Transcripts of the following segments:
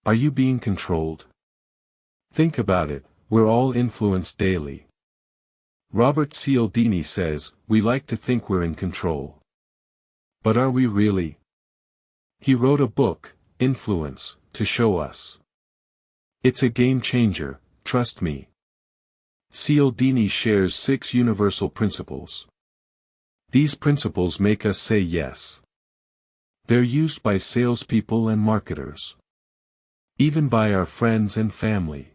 Are you being controlled? Think about it, we're all influenced daily. Robert Cialdini says, we like to think we're in control. But are we really? He wrote a book, Influence, to show us. It's a game changer, trust me. Cialdini shares 6 universal principles. These principles make us say yes. They're used by salespeople and marketers. Even by our friends and family.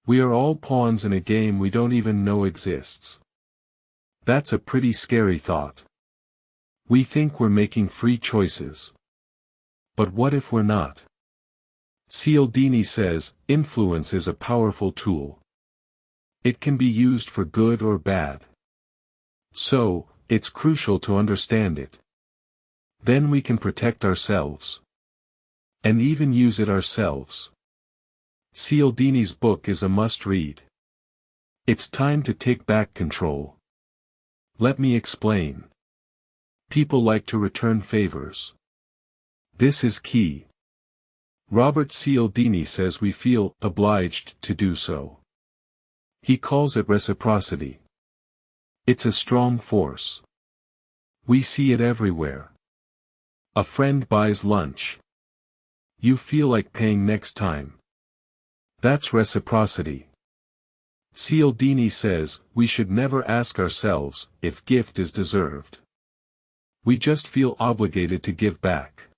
We are all pawns in a game we don't even know exists. That's a pretty scary thought. We think we're making free choices. But what if we're not? Cialdini says, influence is a powerful tool. It can be used for good or bad. So, it's crucial to understand it. Then we can protect ourselves. And even use it ourselves. Cialdini's book is a must-read. It's time to take back control. Let me explain. People like to return favors. This is key. Robert Cialdini says we feel obliged to do so. He calls it reciprocity. It's a strong force. We see it everywhere. A friend buys lunch. You feel like paying next time. That's reciprocity. Cialdini says, we should never ask ourselves if gift is deserved. We just feel obligated to give back.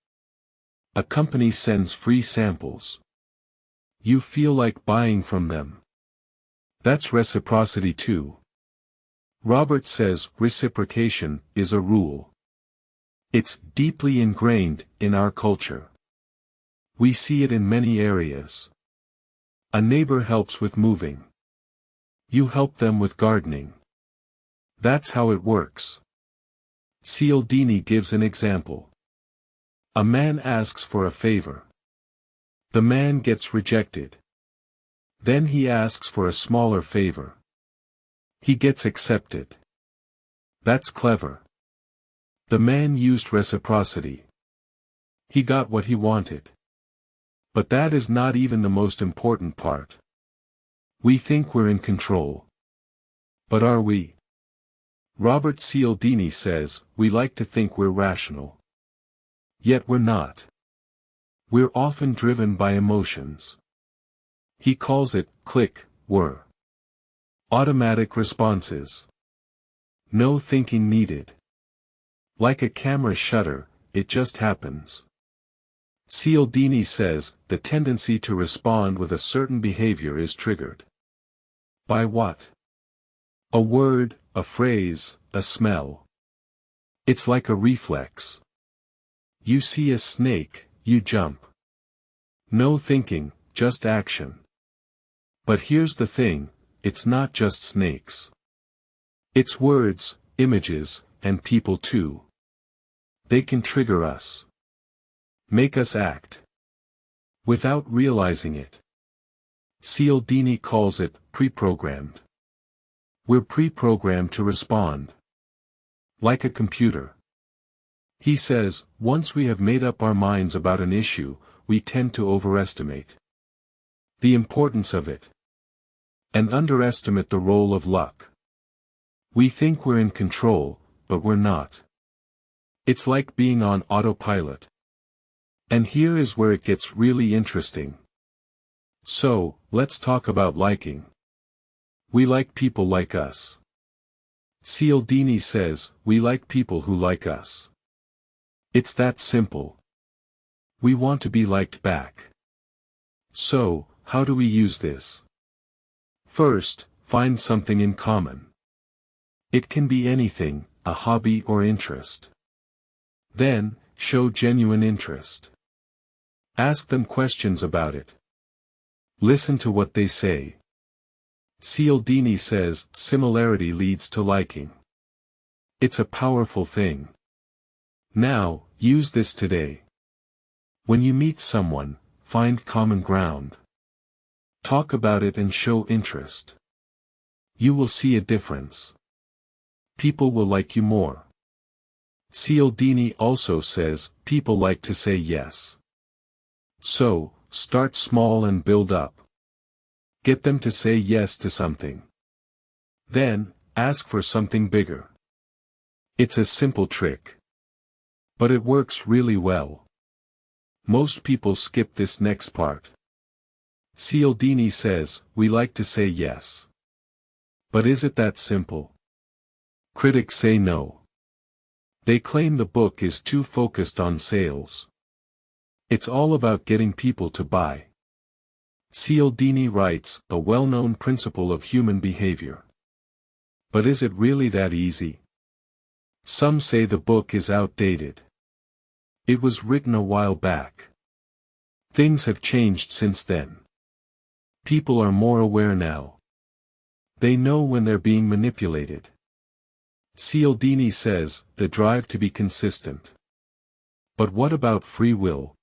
A company sends free samples. You feel like buying from them. That's reciprocity too. Robert says reciprocation is a rule. It's deeply ingrained in our culture. We see it in many areas. A neighbor helps with moving. You help them with gardening. That's how it works. Cialdini gives an example. A man asks for a favor. The man gets rejected. Then he asks for a smaller favor. He gets accepted. That's clever. The man used reciprocity. He got what he wanted. But that is not even the most important part. We think we're in control. But are we? Robert Cialdini says, we like to think we're rational. Yet we're not. We're often driven by emotions. He calls it, click, whir. Automatic responses. No thinking needed. Like a camera shutter, it just happens. Cialdini says, the tendency to respond with a certain behavior is triggered. By what? A word, a phrase, a smell. It's like a reflex. You see a snake, you jump. No thinking, just action. But here's the thing, it's not just snakes. It's words, images, and people too. They can trigger us. Make us act. Without realizing it. Cialdini calls it, pre-programmed. We're pre-programmed to respond. Like a computer. He says, once we have made up our minds about an issue, we tend to overestimate the importance of it. And underestimate the role of luck. We think we're in control, but we're not. It's like being on autopilot. And here is where it gets really interesting. So, let's talk about liking. We like people like us. Cialdini says, we like people who like us. It's that simple. We want to be liked back. So, how do we use this? First, find something in common. It can be anything, a hobby or interest. Then, show genuine interest. Ask them questions about it. Listen to what they say. Cialdini says, similarity leads to liking. It's a powerful thing. Now, use this today. When you meet someone, find common ground. Talk about it and show interest. You will see a difference. People will like you more. Cialdini also says, people like to say yes. So, start small and build up. Get them to say yes to something. Then, ask for something bigger. It's a simple trick. But it works really well. Most people skip this next part. Cialdini says, we like to say yes. But is it that simple? Critics say no. They claim the book is too focused on sales. It's all about getting people to buy. Cialdini writes, a well-known principle of human behavior. But is it really that easy? Some say the book is outdated. It was written a while back. Things have changed since then. People are more aware now. They know when they're being manipulated. Cialdini says, the drive to be consistent. But what about free will?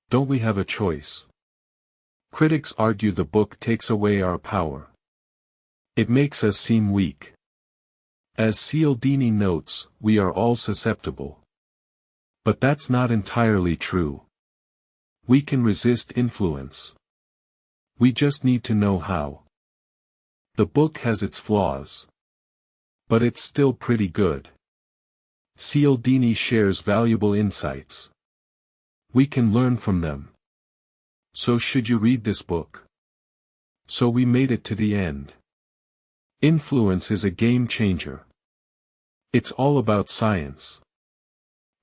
Don't we have a choice? Critics argue the book takes away our power. It makes us seem weak. As Cialdini notes, we are all susceptible. But that's not entirely true. We can resist influence. We just need to know how. The book has its flaws. But it's still pretty good. Cialdini shares valuable insights. We can learn from them. So should you read this book? So we made it to the end. Influence is a game changer. It's all about science.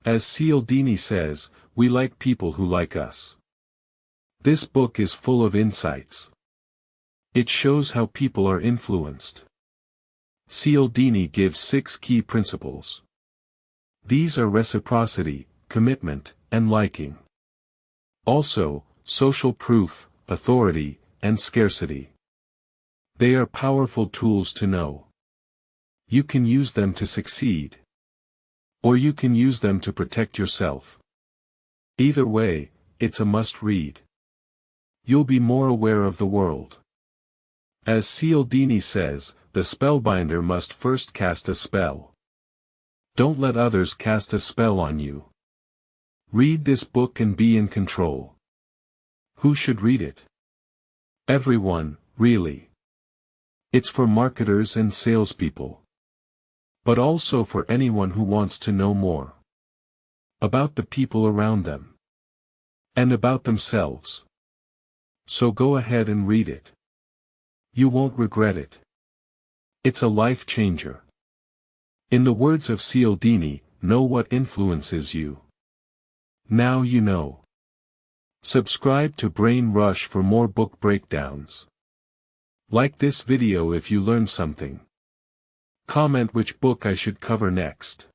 As Cialdini says, we like people who like us. This book is full of insights. It shows how people are influenced. Cialdini gives 6 key principles. These are reciprocity, commitment, and liking. Also, social proof, authority, and scarcity. They are powerful tools to know. You can use them to succeed. Or you can use them to protect yourself. Either way, it's a must-read. You'll be more aware of the world. As Cialdini says, the spellbinder must first cast a spell. Don't let others cast a spell on you. Read this book and be in control. Who should read it? Everyone, really. It's for marketers and salespeople. But also for anyone who wants to know more. About the people around them. And about themselves. So go ahead and read it. You won't regret it. It's a life changer. In the words of Cialdini, know what influences you. Now you know. Subscribe to Brain Rush for more book breakdowns. Like this video if you learned something. Comment which book I should cover next.